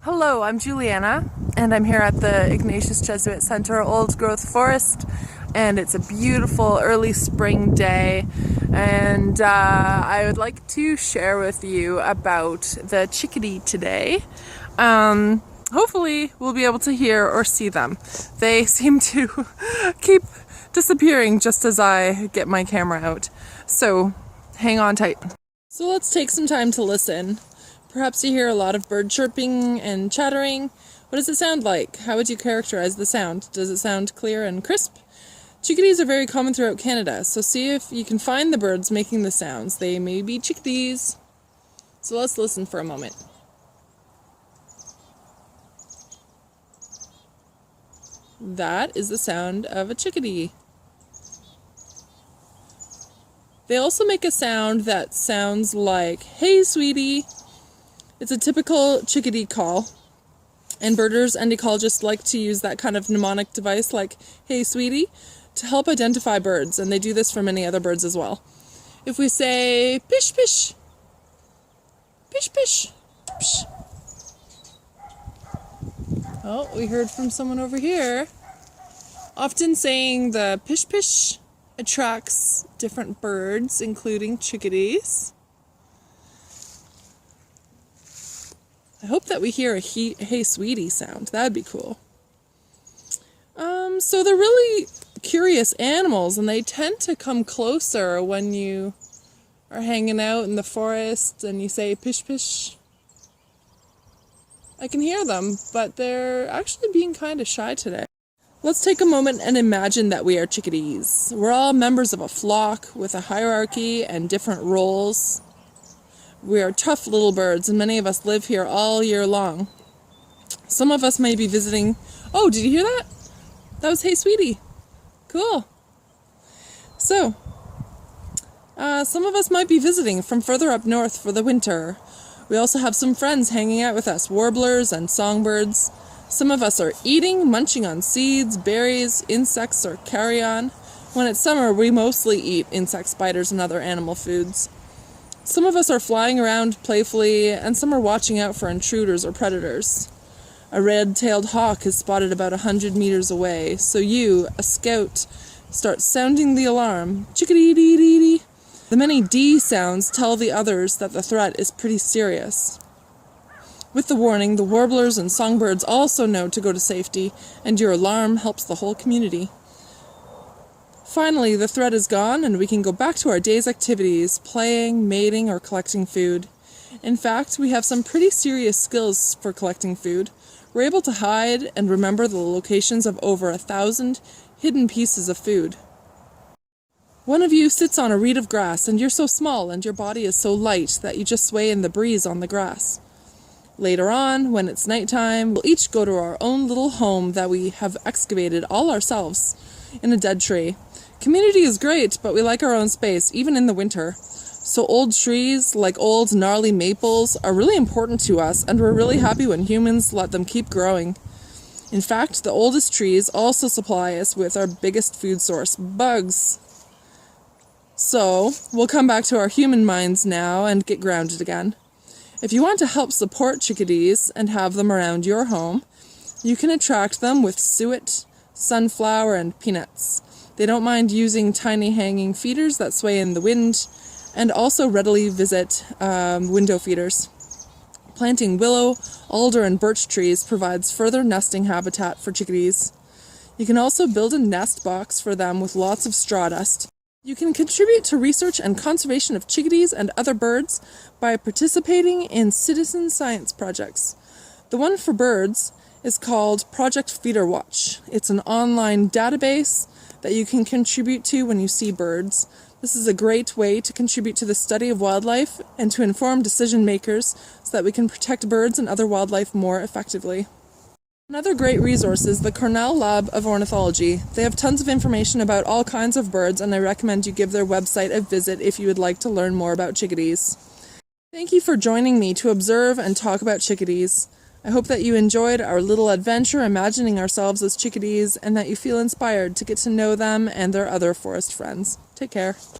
Hello, I'm Juliana, and I'm here at the Ignatius Jesuit Center Old Growth Forest, and it's a beautiful early spring day, and I would like to share with you about the chickadee today. Hopefully we'll be able to hear or see them. They seem to keep disappearing just as I get my camera out, so hang on tight. So let's take some time to listen. Perhaps you hear a lot of bird chirping and chattering. What does it sound like? How would you characterize the sound? Does it sound clear and crisp? Chickadees are very common throughout Canada, so see if you can find the birds making the sounds. They may be chickadees. So let's listen for a moment. That is the sound of a chickadee. They also make a sound that sounds like, "Hey, sweetie." It's a typical chickadee call, and birders and ecologists like to use that kind of mnemonic device like, "Hey, sweetie," to help identify birds, and they do this for many other birds as well. If we say, "Pish, pish," "Pish, pish," pish. Oh, we heard from someone over here. Often saying the pish, pish attracts different birds, including chickadees. I hope that we hear a "hey sweetie" sound. That'd be cool. So they're really curious animals, and they tend to come closer when you are hanging out in the forest and you say pish pish. I can hear them, but they're actually being kind of shy today. Let's take a moment and imagine that we are chickadees. We're all members of a flock with a hierarchy and different roles. We are tough little birds, and many of us live here all year long. Some of us may be visiting... Oh, did you hear that? That was "Hey, sweetie." Cool. So, some of us might be visiting from further up north for the winter. We also have some friends hanging out with us, warblers and songbirds. Some of us are eating, munching on seeds, berries, insects, or carrion. When it's summer, we mostly eat insect spiders and other animal foods. Some of us are flying around playfully, and some are watching out for intruders or predators. A red-tailed hawk is spotted about 100 meters away, so you, a scout, start sounding the alarm. Chickadee-dee-dee-dee. The many D sounds tell the others that the threat is pretty serious. With the warning, the warblers and songbirds also know to go to safety, and your alarm helps the whole community. Finally, the threat is gone, and we can go back to our day's activities, playing, mating, or collecting food. In fact, we have some pretty serious skills for collecting food. We're able to hide and remember the locations of over 1,000 hidden pieces of food. One of you sits on a reed of grass, and you're so small and your body is so light that you just sway in the breeze on the grass. Later on, when it's nighttime, we'll each go to our own little home that we have excavated all ourselves in a dead tree. Community is great, but we like our own space, even in the winter. So old trees, like old gnarly maples, are really important to us, and we're really happy when humans let them keep growing. In fact, the oldest trees also supply us with our biggest food source, bugs. So, we'll come back to our human minds now and get grounded again. If you want to help support chickadees and have them around your home, you can attract them with suet, sunflower, and peanuts. They don't mind using tiny hanging feeders that sway in the wind, and also readily visit window feeders. Planting willow, alder, and birch trees provides further nesting habitat for chickadees. You can also build a nest box for them with lots of straw dust. You can contribute to research and conservation of chickadees and other birds by participating in citizen science projects. The one for birds is called Project Feeder Watch. It's an online database that you can contribute to when you see birds. This is a great way to contribute to the study of wildlife and to inform decision makers so that we can protect birds and other wildlife more effectively. Another great resource is the Cornell Lab of Ornithology. They have tons of information about all kinds of birds, and I recommend you give their website a visit if you would like to learn more about chickadees. Thank you for joining me to observe and talk about chickadees. I hope that you enjoyed our little adventure imagining ourselves as chickadees, and that you feel inspired to get to know them and their other forest friends. Take care.